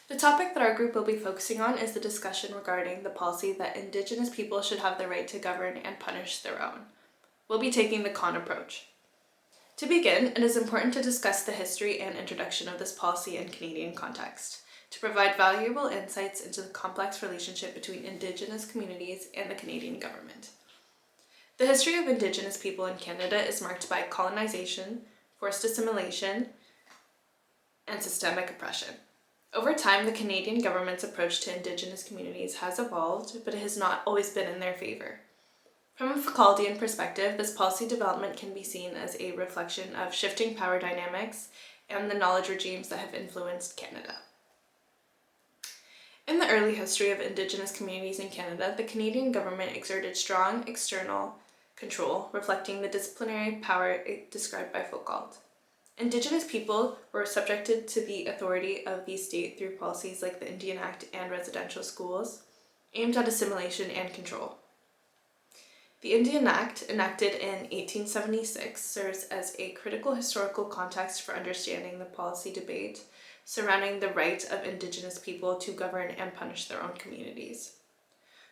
The topic that our group will be focusing on is the discussion regarding the policy that Indigenous people should have the right to govern and punish their own. We'll be taking the con approach. To begin, it is important to discuss the history and introduction of this policy in Canadian context, to provide valuable insights into the complex relationship between Indigenous communities and the Canadian government. The history of Indigenous people in Canada is marked by colonization, forced assimilation, and systemic oppression. Over time, the Canadian government's approach to Indigenous communities has evolved, but it has not always been in their favor. From a Foucauldian perspective, this policy development can be seen as a reflection of shifting power dynamics and the knowledge regimes that have influenced Canada. In the early history of Indigenous communities in Canada, the Canadian government exerted strong external control, reflecting the disciplinary power described by Foucault. Indigenous people were subjected to the authority of the state through policies like the Indian Act and residential schools, aimed at assimilation and control. The Indian Act, enacted in 1876, serves as a critical historical context for understanding the policy debate surrounding the right of Indigenous people to govern and punish their own communities.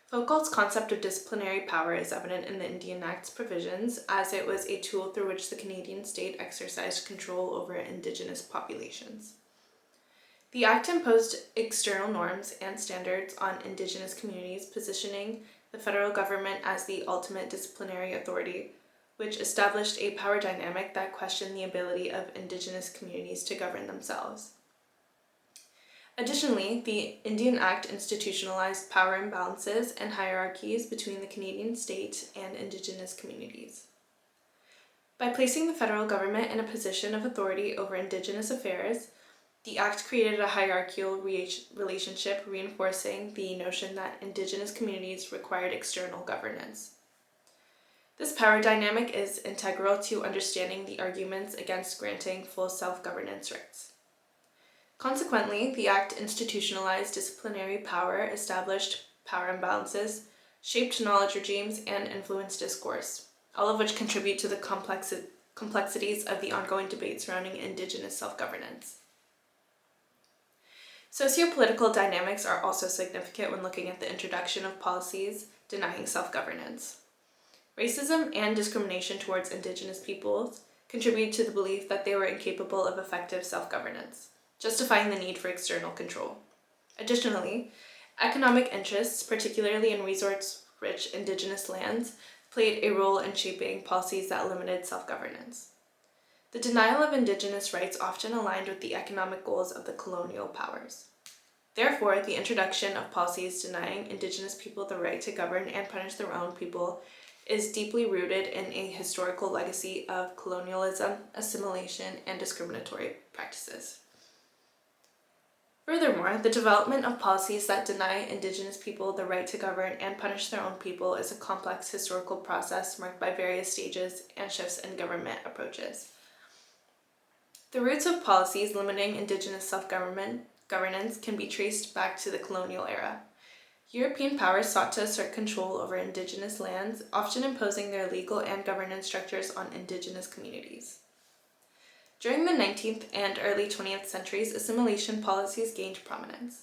Foucault's concept of disciplinary power is evident in the Indian Act's provisions, as it was a tool through which the Canadian state exercised control over Indigenous populations. The Act imposed external norms and standards on Indigenous communities, positioning the federal government as the ultimate disciplinary authority, which established a power dynamic that questioned the ability of Indigenous communities to govern themselves. Additionally, the Indian Act institutionalized power imbalances and hierarchies between the Canadian state and Indigenous communities. By placing the federal government in a position of authority over Indigenous affairs, the Act created a hierarchical relationship, reinforcing the notion that Indigenous communities required external governance. This power dynamic is integral to understanding the arguments against granting full self-governance rights. Consequently, the Act institutionalized disciplinary power, established power imbalances, shaped knowledge regimes, and influenced discourse, all of which contribute to the complexities of the ongoing debate surrounding Indigenous self-governance. Sociopolitical dynamics are also significant when looking at the introduction of policies denying self-governance. Racism and discrimination towards Indigenous peoples contribute to the belief that they were incapable of effective self-governance, justifying the need for external control. Additionally, economic interests, particularly in resource-rich Indigenous lands, played a role in shaping policies that limited self-governance. The denial of Indigenous rights often aligned with the economic goals of the colonial powers. Therefore, the introduction of policies denying Indigenous people the right to govern and punish their own people is deeply rooted in a historical legacy of colonialism, assimilation, and discriminatory practices. Furthermore, the development of policies that deny Indigenous people the right to govern and punish their own people is a complex historical process marked by various stages and shifts in government approaches. The roots of policies limiting Indigenous self-governance can be traced back to the colonial era. European powers sought to assert control over Indigenous lands, often imposing their legal and governance structures on Indigenous communities. During the 19th and early 20th centuries, assimilation policies gained prominence.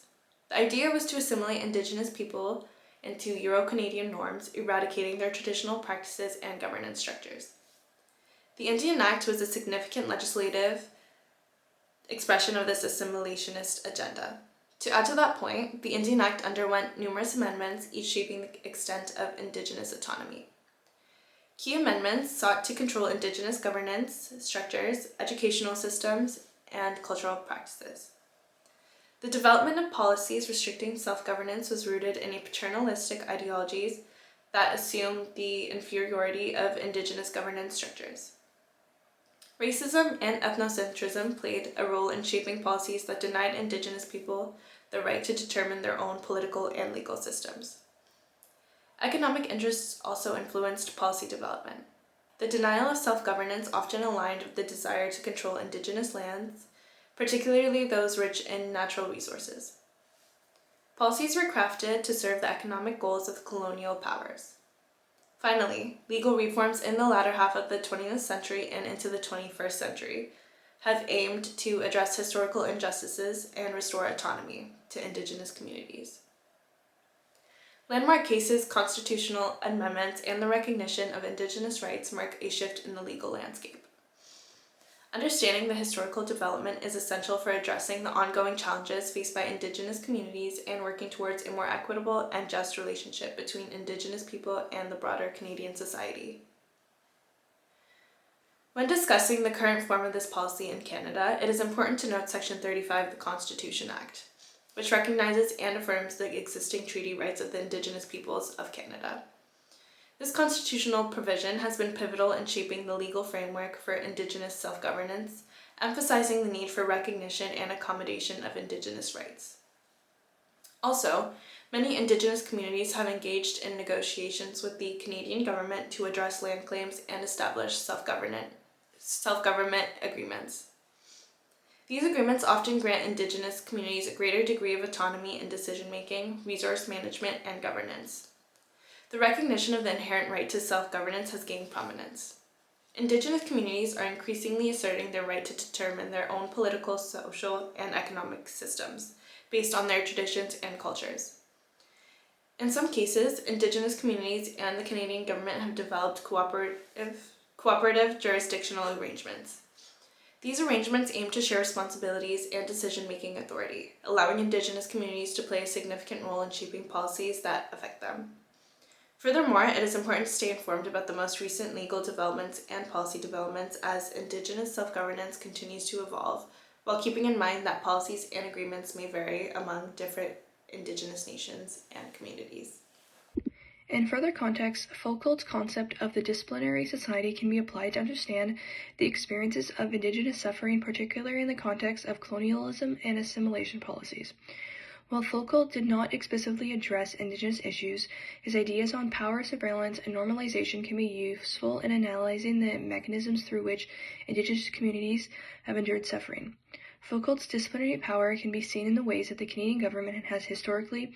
The idea was to assimilate Indigenous people into Euro-Canadian norms, eradicating their traditional practices and governance structures. The Indian Act was a significant legislative expression of this assimilationist agenda. To add to that point, the Indian Act underwent numerous amendments, each shaping the extent of Indigenous autonomy. Key amendments sought to control Indigenous governance structures, educational systems, and cultural practices. The development of policies restricting self-governance was rooted in a paternalistic ideologies that assumed the inferiority of Indigenous governance structures. Racism and ethnocentrism played a role in shaping policies that denied Indigenous people the right to determine their own political and legal systems. Economic interests also influenced policy development. The denial of self-governance often aligned with the desire to control Indigenous lands, particularly those rich in natural resources. Policies were crafted to serve the economic goals of colonial powers. Finally, legal reforms in the latter half of the 20th century and into the 21st century have aimed to address historical injustices and restore autonomy to Indigenous communities. Landmark cases, constitutional amendments, and the recognition of Indigenous rights mark a shift in the legal landscape. Understanding the historical development is essential for addressing the ongoing challenges faced by Indigenous communities and working towards a more equitable and just relationship between Indigenous people and the broader Canadian society. When discussing the current form of this policy in Canada, it is important to note Section 35 of the Constitution Act, which recognizes and affirms the existing treaty rights of the Indigenous peoples of Canada. This constitutional provision has been pivotal in shaping the legal framework for Indigenous self-governance, emphasizing the need for recognition and accommodation of Indigenous rights. Also, many Indigenous communities have engaged in negotiations with the Canadian government to address land claims and establish self-government agreements. These agreements often grant Indigenous communities a greater degree of autonomy in decision-making, resource management, and governance. The recognition of the inherent right to self-governance has gained prominence. Indigenous communities are increasingly asserting their right to determine their own political, social, and economic systems based on their traditions and cultures. In some cases, Indigenous communities and the Canadian government have developed cooperative jurisdictional arrangements. These arrangements aim to share responsibilities and decision-making authority, allowing Indigenous communities to play a significant role in shaping policies that affect them. Furthermore, it is important to stay informed about the most recent legal developments and policy developments as Indigenous self-governance continues to evolve, while keeping in mind that policies and agreements may vary among different Indigenous nations and communities. In further context, Foucault's concept of the disciplinary society can be applied to understand the experiences of Indigenous suffering, particularly in the context of colonialism and assimilation policies. While Foucault did not explicitly address Indigenous issues, his ideas on power, surveillance, and normalization can be useful in analyzing the mechanisms through which Indigenous communities have endured suffering. Foucault's disciplinary power can be seen in the ways that the Canadian government has historically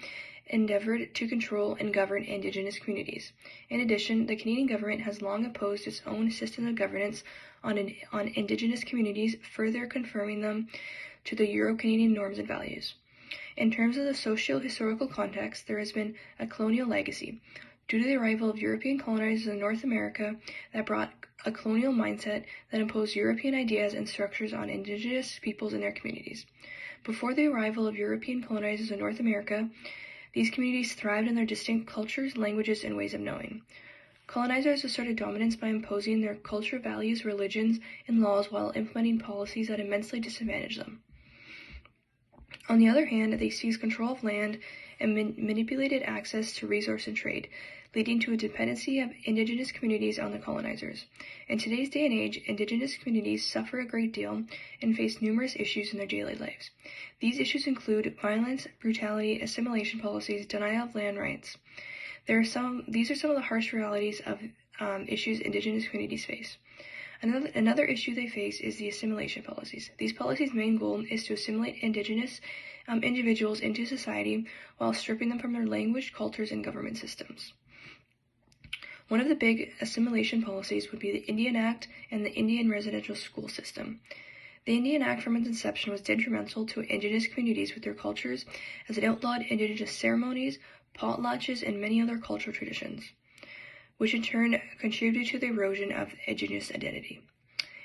endeavored to control and govern Indigenous communities. In addition, the Canadian government has long opposed its own system of governance on Indigenous communities, further confirming them to the Euro-Canadian norms and values. In terms of the socio-historical context, there has been a colonial legacy. Due to the arrival of European colonizers in North America that brought a colonial mindset that imposed European ideas and structures on Indigenous peoples and their communities. Before the arrival of European colonizers in North America, these communities thrived in their distinct cultures, languages, and ways of knowing. Colonizers asserted dominance by imposing their culture, values, religions, and laws while implementing policies that immensely disadvantaged them. On the other hand, they seized control of land and manipulated access to resource and trade, leading to a dependency of Indigenous communities on the colonizers. In today's day and age, Indigenous communities suffer a great deal and face numerous issues in their daily lives. These issues include violence, brutality, assimilation policies, denial of land rights. These are some of the harsh realities of issues Indigenous communities face. Another issue they face is the assimilation policies. These policies' main goal is to assimilate Indigenous individuals into society while stripping them from their language, cultures, and government systems. One of the big assimilation policies would be the Indian Act and the Indian residential school system. The Indian Act from its inception was detrimental to Indigenous communities with their cultures as it outlawed Indigenous ceremonies, potlatches, and many other cultural traditions, which in turn contributed to the erosion of Indigenous identity.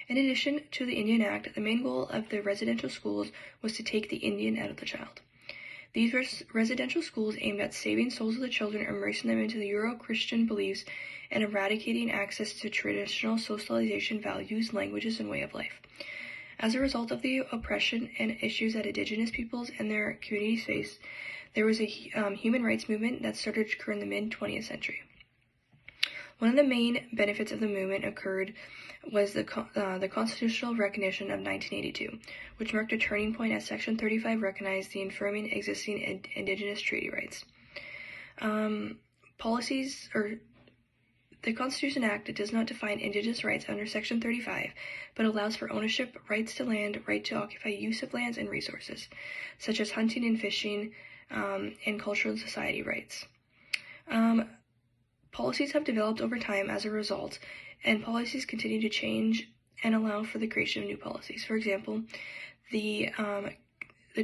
In addition to the Indian Act, the main goal of the residential schools was to take the Indian out of the child. These residential schools aimed at saving souls of the children, immersing them into the Euro-Christian beliefs, and eradicating access to traditional socialization values, languages, and way of life. As a result of the oppression and issues that Indigenous peoples and their communities faced, there was a human rights movement that started to occur in the mid-20th century. One of the main benefits of the movement occurred was the constitutional recognition of 1982, which marked a turning point as Section 35 recognized the affirming existing Indigenous treaty rights. The Constitution Act does not define Indigenous rights under Section 35, but allows for ownership, rights to land, right to occupy use of lands and resources, such as hunting and fishing, and cultural and society rights. Policies have developed over time as a result, and policies continue to change and allow for the creation of new policies. For example, the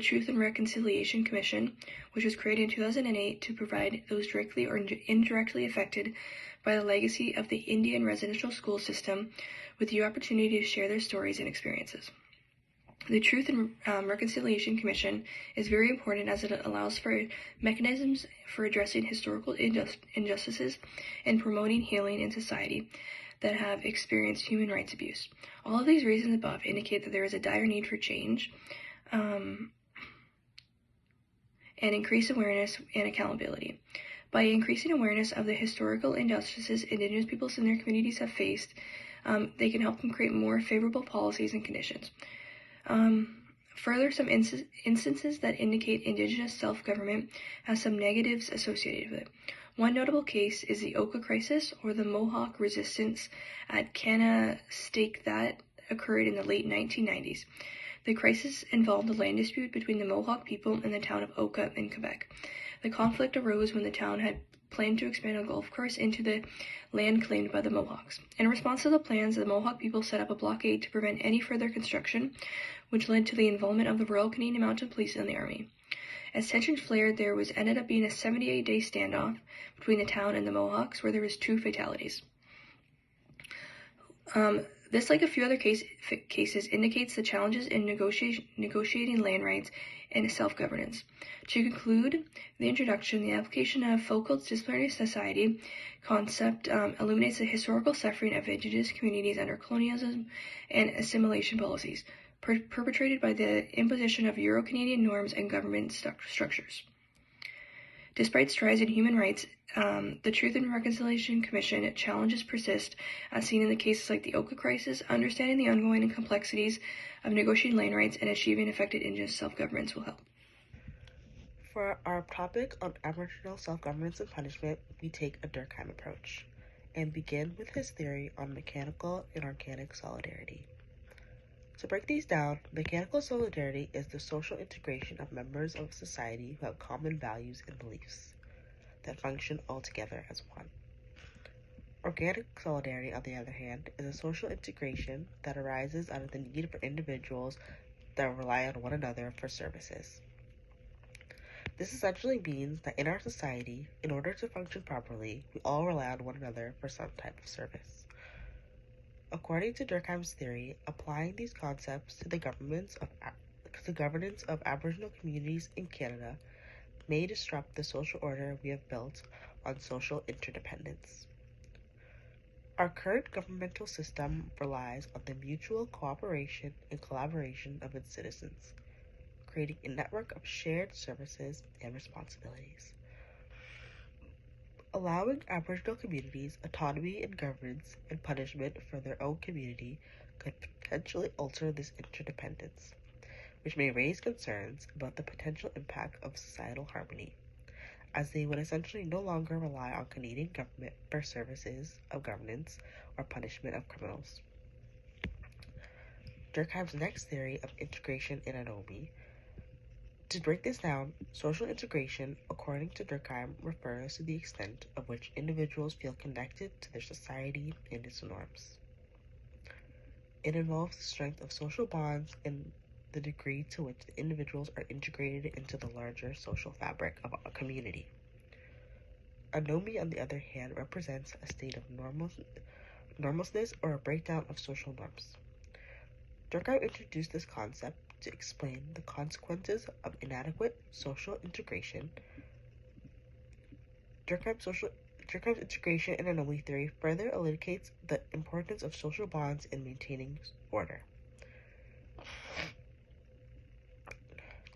Truth and Reconciliation Commission, which was created in 2008 to provide those directly or indirectly affected by the legacy of the Indian residential school system with the opportunity to share their stories and experiences. The Truth and Reconciliation Commission is very important as it allows for mechanisms for addressing historical injustices and promoting healing in society that have experienced human rights abuse. All of these reasons above indicate that there is a dire need for change and increase awareness and accountability. By increasing awareness of the historical injustices Indigenous peoples and their communities have faced, they can help them create more favorable policies and conditions. Further, some instances that indicate Indigenous self-government has some negatives associated with it. One notable case is the Oka crisis, or the Mohawk resistance at Kanastake that occurred in the late 1990s. The crisis involved a land dispute between the Mohawk people and the town of Oka in Quebec. The conflict arose when the town had planned to expand a golf course into the land claimed by the Mohawks. In response to the plans, the Mohawk people set up a blockade to prevent any further construction, which led to the involvement of the Royal Canadian Mounted Police and the Army. As tensions flared, there ended up being a 78-day standoff between the town and the Mohawks, where there was 2 fatalities. This, like a few other cases, indicates the challenges in negotiating land rights and self-governance. To conclude the introduction, the application of Foucault's disciplinary society concept illuminates the historical suffering of Indigenous communities under colonialism and assimilation policies, perpetrated by the imposition of Euro-Canadian norms and government structures. Despite strides in human rights, the Truth and Reconciliation Commission challenges persist, as seen in the cases like the Oka crisis. Understanding the ongoing complexities of negotiating land rights and achieving effective Indigenous self-governance will help. For our topic on Aboriginal self-governance and punishment, we take a Durkheim approach, and begin with his theory on mechanical and organic solidarity. To break these down, mechanical solidarity is the social integration of members of society who have common values and beliefs that function all together as one. Organic solidarity, on the other hand, is a social integration that arises out of the need for individuals that rely on one another for services. This essentially means that in our society, in order to function properly, we all rely on one another for some type of service. According to Durkheim's theory, applying these concepts to the governance of Aboriginal communities in Canada may disrupt the social order we have built on social interdependence. Our current governmental system relies on the mutual cooperation and collaboration of its citizens, creating a network of shared services and responsibilities. Allowing Aboriginal communities autonomy in governance and punishment for their own community could potentially alter this interdependence, which may raise concerns about the potential impact of societal harmony, as they would essentially no longer rely on Canadian government for services of governance or punishment of criminals. Durkheim's next theory of integration and anomie. To break this down, social integration, according to Durkheim, refers to the extent of which individuals feel connected to their society and its norms. It involves the strength of social bonds and the degree to which the individuals are integrated into the larger social fabric of a community. Anomie, on the other hand, represents a state of normalness or a breakdown of social norms. Durkheim introduced this concept to explain the consequences of inadequate social integration. Durkheim's integration and anomaly theory further elucidates the importance of social bonds in maintaining order.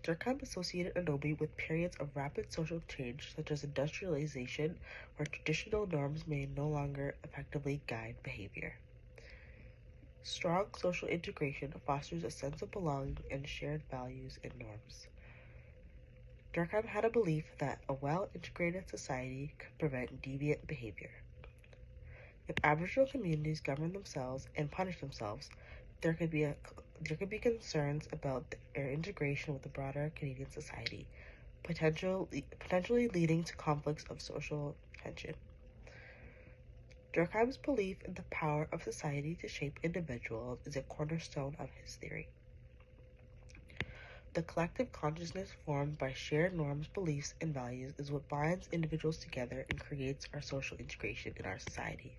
Durkheim associated anomie with periods of rapid social change, such as industrialization, where traditional norms may no longer effectively guide behavior. Strong social integration fosters a sense of belonging and shared values and norms. Durkheim had a belief that a well-integrated society could prevent deviant behavior. If Aboriginal communities govern themselves and punish themselves, there could be concerns about their integration with the broader Canadian society, potentially leading to conflicts of social tension. Durkheim's belief in the power of society to shape individuals is a cornerstone of his theory. The collective consciousness formed by shared norms, beliefs, and values is what binds individuals together and creates our social integration in our society.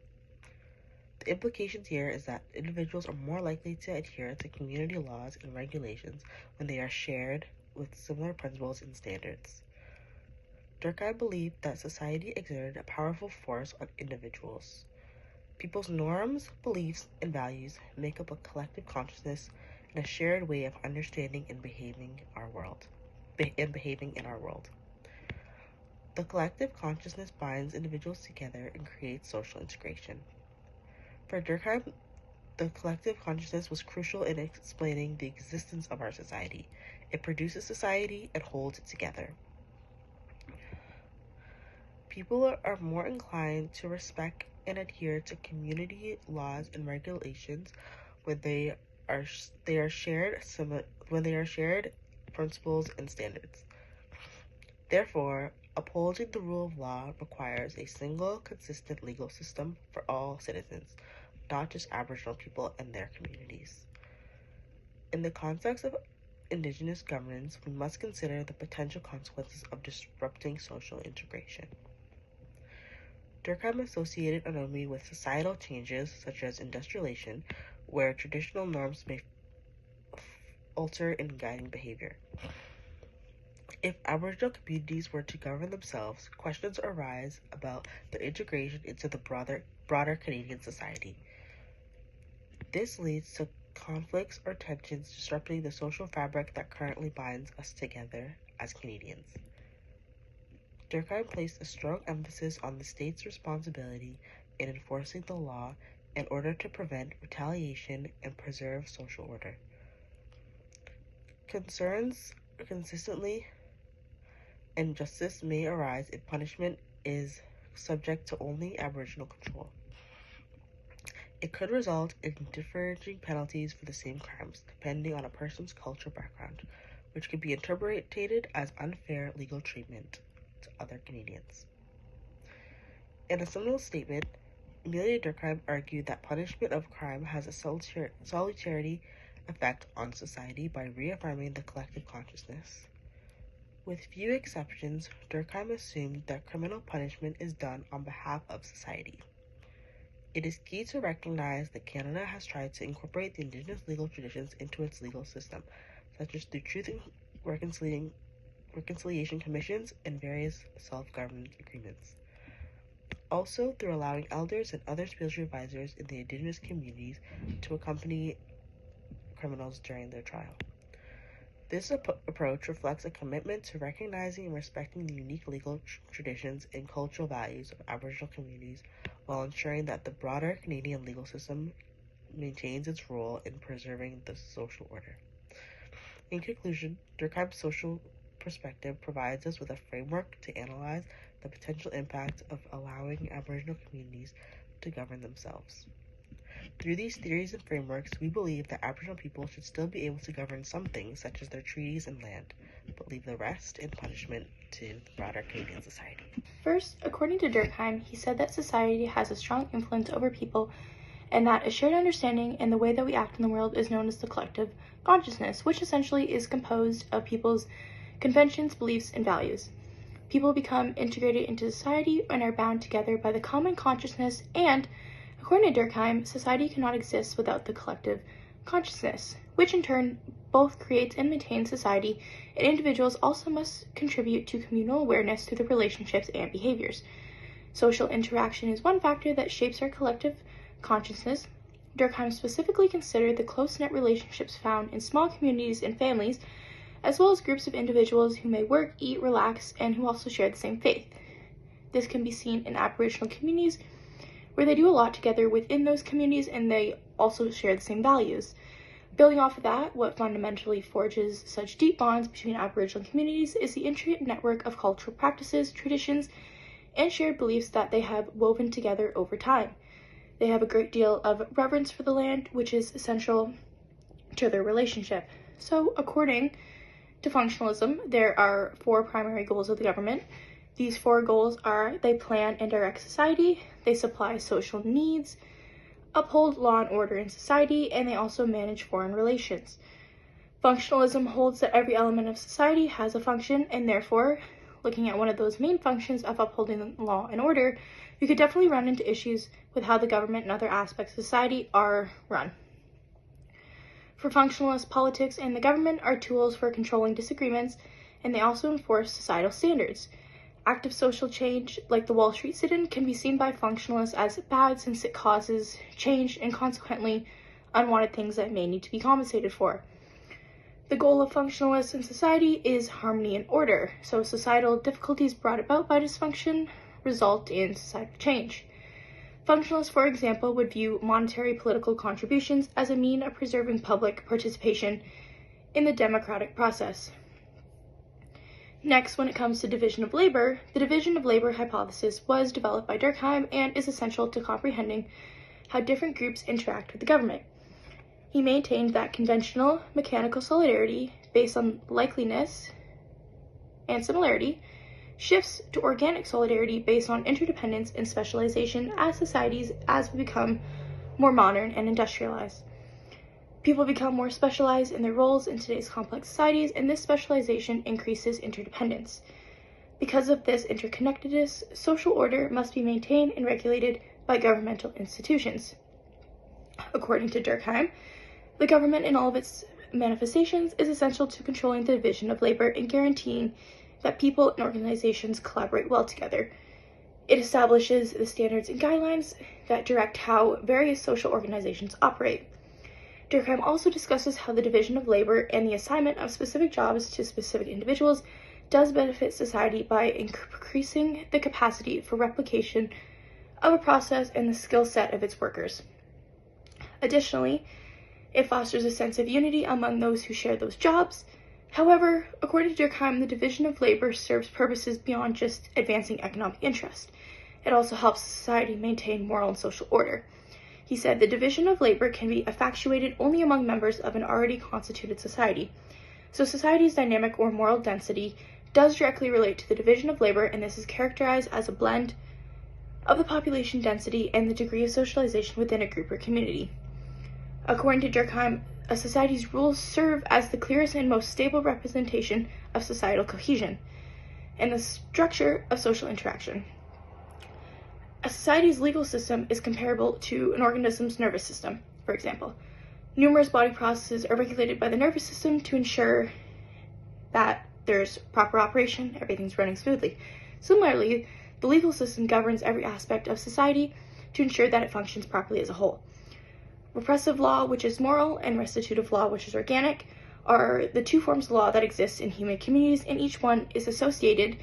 The implications here is that individuals are more likely to adhere to community laws and regulations when they are shared with similar principles and standards. Durkheim believed that society exerted a powerful force on individuals. People's norms, beliefs, and values make up a collective consciousness and a shared way of understanding and behaving in our world. The collective consciousness binds individuals together and creates social integration. For Durkheim, the collective consciousness was crucial in explaining the existence of our society. It produces society and holds it together. People are more inclined to respect and adhere to community laws and regulations when they are shared principles and standards. Therefore, upholding the rule of law requires a single, consistent legal system for all citizens, not just Aboriginal people and their communities. In the context of Indigenous governance, we must consider the potential consequences of disrupting social integration. Durkheim associated anomie with societal changes such as industrialization, where traditional norms may alter in guiding behavior. If Aboriginal communities were to govern themselves, questions arise about their integration into the broader Canadian society. This leads to conflicts or tensions disrupting the social fabric that currently binds us together as Canadians. Durkheim placed a strong emphasis on the state's responsibility in enforcing the law in order to prevent retaliation and preserve social order. Concerns consistently and justice may arise if punishment is subject to only Aboriginal control. It could result in differing penalties for the same crimes, depending on a person's cultural background, which could be interpreted as unfair legal treatment to other Canadians. In a similar statement, Amelia Durkheim argued that punishment of crime has a salutary effect on society by reaffirming the collective consciousness. With few exceptions, Durkheim assumed that criminal punishment is done on behalf of society. It is key to recognize that Canada has tried to incorporate the Indigenous legal traditions into its legal system, such as through Truth and Reconciliation Commissions and various self-government agreements. Also through allowing elders and other spiritual advisors in the Indigenous communities to accompany criminals during their trial. This approach reflects a commitment to recognizing and respecting the unique legal traditions and cultural values of Aboriginal communities while ensuring that the broader Canadian legal system maintains its role in preserving the social order. In conclusion, Durkheim's social perspective provides us with a framework to analyze the potential impact of allowing Aboriginal communities to govern themselves. Through these theories and frameworks, we believe that Aboriginal people should still be able to govern some things, such as their treaties and land, but leave the rest in punishment to the broader Canadian society. First, according to Durkheim, he said that society has a strong influence over people and that a shared understanding in the way that we act in the world is known as the collective consciousness, which essentially is composed of people's conventions, beliefs, and values. People become integrated into society and are bound together by the common consciousness, and according to Durkheim, society cannot exist without the collective consciousness, which in turn both creates and maintains society, and individuals also must contribute to communal awareness through their relationships and behaviors. Social interaction is one factor that shapes our collective consciousness. Durkheim specifically considered the close-knit relationships found in small communities and families, as well as groups of individuals who may work, eat, relax, and who also share the same faith. This can be seen in Aboriginal communities, where they do a lot together within those communities and they also share the same values. Building off of that, what fundamentally forges such deep bonds between Aboriginal communities is the intricate network of cultural practices, traditions, and shared beliefs that they have woven together over time. They have a great deal of reverence for the land, which is essential to their relationship. So, according to functionalism, there are 4 primary goals of the government: These four goals are: they plan and direct society, they supply social needs, uphold law and order in society, and they also manage foreign relations. Functionalism holds that every element of society has a function, and therefore, looking at one of those main functions of upholding law and order, you could definitely run into issues with how the government and other aspects of society are run. For functionalists, politics and the government are tools for controlling disagreements, and they also enforce societal standards. Active social change, like the Wall Street sit-in, can be seen by functionalists as bad since it causes change and consequently unwanted things that may need to be compensated for. The goal of functionalists in society is harmony and order, so societal difficulties brought about by dysfunction result in societal change. Functionalists, for example, would view monetary political contributions as a means of preserving public participation in the democratic process. Next, when it comes to division of labor, the division of labor hypothesis was developed by Durkheim and is essential to comprehending how different groups interact with the government. He maintained that conventional mechanical solidarity based on likeliness and similarity shifts to organic solidarity based on interdependence and specialization as societies as we become more modern and industrialized. People become more specialized in their roles in today's complex societies, and this specialization increases interdependence. Because of this interconnectedness, social order must be maintained and regulated by governmental institutions. According to Durkheim, the government in all of its manifestations is essential to controlling the division of labor and guaranteeing that people and organizations collaborate well together. It establishes the standards and guidelines that direct how various social organizations operate. Durkheim also discusses how the division of labor and the assignment of specific jobs to specific individuals does benefit society by increasing the capacity for replication of a process and the skill set of its workers. Additionally, it fosters a sense of unity among those who share those jobs. However, according to Durkheim, the division of labor serves purposes beyond just advancing economic interest. It also helps society maintain moral and social order. He said the division of labor can be effectuated only among members of an already constituted society. So society's dynamic or moral density does directly relate to the division of labor, and this is characterized as a blend of the population density and the degree of socialization within a group or community. According to Durkheim, a society's rules serve as the clearest and most stable representation of societal cohesion and the structure of social interaction. A society's legal system is comparable to an organism's nervous system, for example. Numerous body processes are regulated by the nervous system to ensure that there's proper operation, everything's running smoothly. Similarly, the legal system governs every aspect of society to ensure that it functions properly as a whole. Repressive law, which is moral, and restitutive law, which is organic, are the two forms of law that exist in human communities, and each one is associated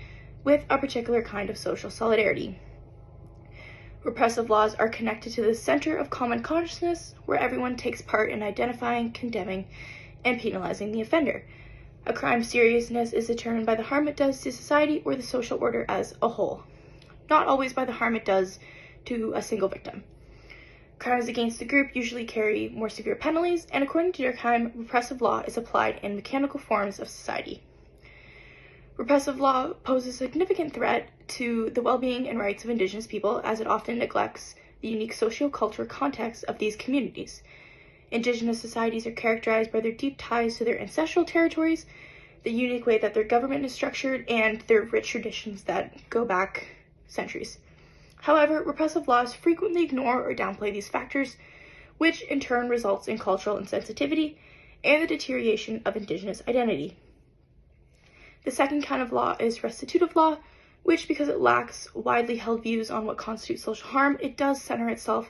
with a particular kind of social solidarity. Repressive laws are connected to the center of common consciousness, where everyone takes part in identifying, condemning, and penalizing the offender. A crime's seriousness is determined by the harm it does to society or the social order as a whole, not always by the harm it does to a single victim. Crimes against the group usually carry more severe penalties, and according to Durkheim, repressive law is applied in mechanical forms of society. Repressive law poses a significant threat to the well-being and rights of Indigenous people, as it often neglects the unique socio-cultural context of these communities. Indigenous societies are characterized by their deep ties to their ancestral territories, the unique way that their government is structured, and their rich traditions that go back centuries. However, repressive laws frequently ignore or downplay these factors, which in turn results in cultural insensitivity and the deterioration of Indigenous identity. The second kind of law is restitutive law, which, because it lacks widely held views on what constitutes social harm, it does center itself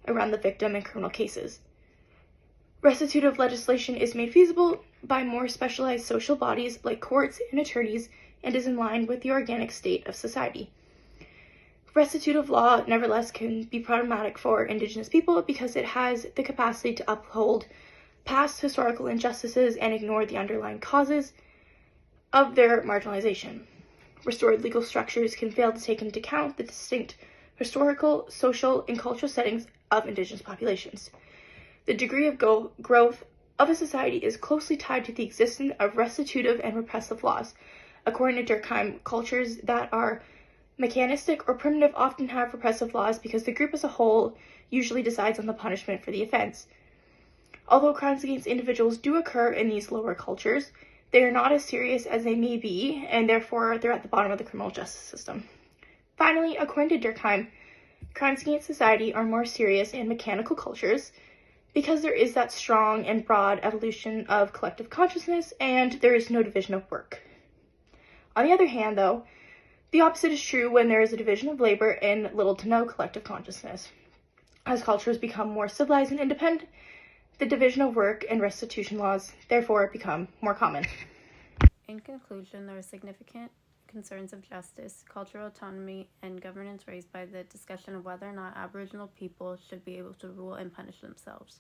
around the victim in criminal cases. Restitutive legislation is made feasible by more specialized social bodies like courts and attorneys and is in line with the organic state of society. Restitutive law, nevertheless, can be problematic for Indigenous people because it has the capacity to uphold past historical injustices and ignore the underlying causes of their marginalization. Restored legal structures can fail to take into account the distinct historical, social, and cultural settings of Indigenous populations. The degree of growth of a society is closely tied to the existence of restitutive and repressive laws. According to Durkheim, cultures that are mechanistic or primitive often have repressive laws because the group as a whole usually decides on the punishment for the offense. Although crimes against individuals do occur in these lower cultures, they are not as serious as they may be, and therefore they're at the bottom of the criminal justice system. Finally, according to Durkheim, crimes against society are more serious in mechanical cultures because there is that strong and broad evolution of collective consciousness and there is no division of work. On the other hand, though, the opposite is true when there is a division of labor and little to no collective consciousness. As cultures become more civilized and independent, the division of work and restitution laws therefore become more common. In conclusion, there are significant concerns of justice, cultural autonomy, and governance raised by the discussion of whether or not Aboriginal people should be able to rule and punish themselves.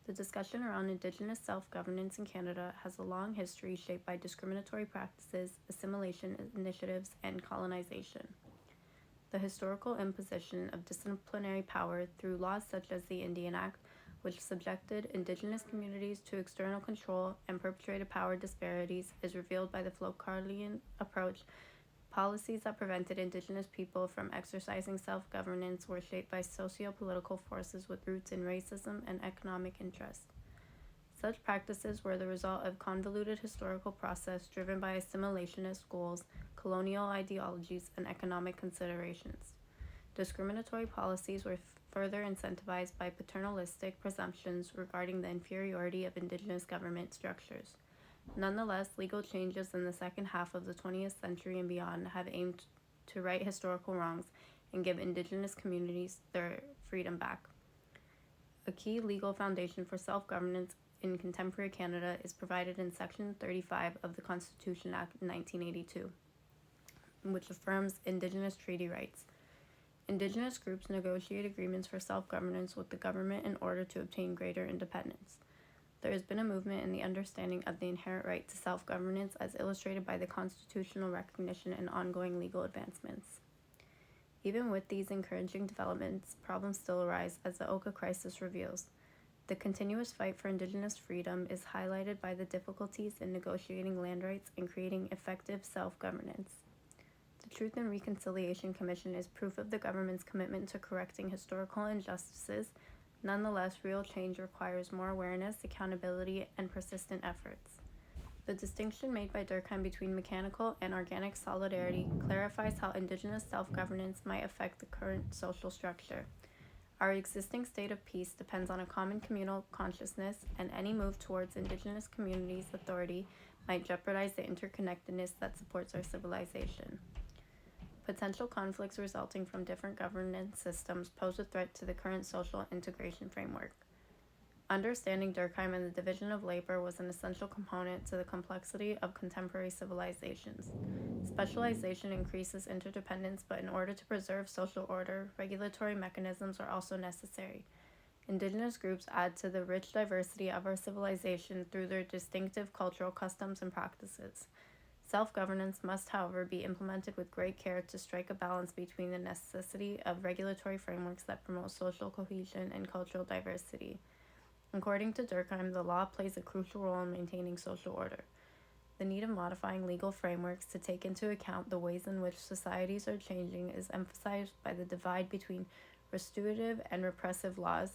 The discussion around Indigenous self-governance in Canada has a long history shaped by discriminatory practices, assimilation initiatives, and colonization. The historical imposition of disciplinary power through laws such as the Indian Act, which subjected Indigenous communities to external control and perpetrated power disparities, is revealed by the Foucauldian approach. Policies that prevented Indigenous people from exercising self-governance were shaped by socio-political forces with roots in racism and economic interest. Such practices were the result of convoluted historical process driven by assimilationist goals, colonial ideologies, and economic considerations. Discriminatory policies were further incentivized by paternalistic presumptions regarding the inferiority of Indigenous government structures. Nonetheless, legal changes in the second half of the 20th century and beyond have aimed to right historical wrongs and give Indigenous communities their freedom back. A key legal foundation for self-governance in contemporary Canada is provided in Section 35 of the Constitution Act 1982, which affirms Indigenous treaty rights. Indigenous groups negotiate agreements for self-governance with the government in order to obtain greater independence. There has been a movement in the understanding of the inherent right to self-governance as illustrated by the constitutional recognition and ongoing legal advancements. Even with these encouraging developments, problems still arise as the Oka crisis reveals. The continuous fight for Indigenous freedom is highlighted by the difficulties in negotiating land rights and creating effective self-governance. The Truth and Reconciliation Commission is proof of the government's commitment to correcting historical injustices. Nonetheless, real change requires more awareness, accountability, and persistent efforts. The distinction made by Durkheim between mechanical and organic solidarity clarifies how Indigenous self-governance might affect the current social structure. Our existing state of peace depends on a common communal consciousness, and any move towards Indigenous communities' authority might jeopardize the interconnectedness that supports our civilization. Potential conflicts resulting from different governance systems pose a threat to the current social integration framework. Understanding Durkheim and the division of labor was an essential component to the complexity of contemporary civilizations. Specialization increases interdependence, but in order to preserve social order, regulatory mechanisms are also necessary. Indigenous groups add to the rich diversity of our civilization through their distinctive cultural customs and practices. Self-governance must, however, be implemented with great care to strike a balance between the necessity of regulatory frameworks that promote social cohesion and cultural diversity. According to Durkheim, the law plays a crucial role in maintaining social order. The need of modifying legal frameworks to take into account the ways in which societies are changing is emphasized by the divide between restitutive and repressive laws.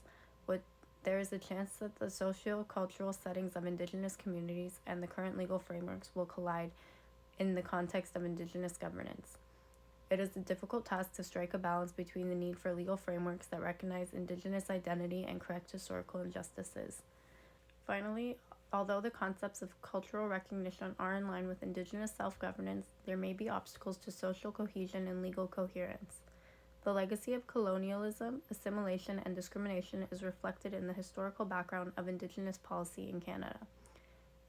There is a chance that the socio-cultural settings of Indigenous communities and the current legal frameworks will collide in the context of Indigenous governance. It is a difficult task to strike a balance between the need for legal frameworks that recognize Indigenous identity and correct historical injustices. Finally, although the concepts of cultural recognition are in line with Indigenous self-governance, there may be obstacles to social cohesion and legal coherence. The legacy of colonialism, assimilation, and discrimination is reflected in the historical background of Indigenous policy in Canada.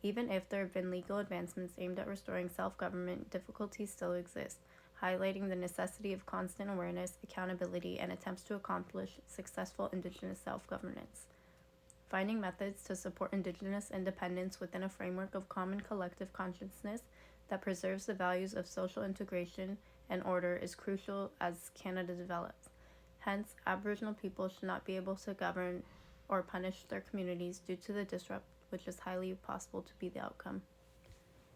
Even if there have been legal advancements aimed at restoring self-government, difficulties still exist, highlighting the necessity of constant awareness, accountability, and attempts to accomplish successful Indigenous self-governance. Finding methods to support Indigenous independence within a framework of common collective consciousness that preserves the values of social integration and order is crucial as Canada develops. Hence, Aboriginal people should not be able to govern or punish their communities due to the disrupt, which is highly possible to be the outcome.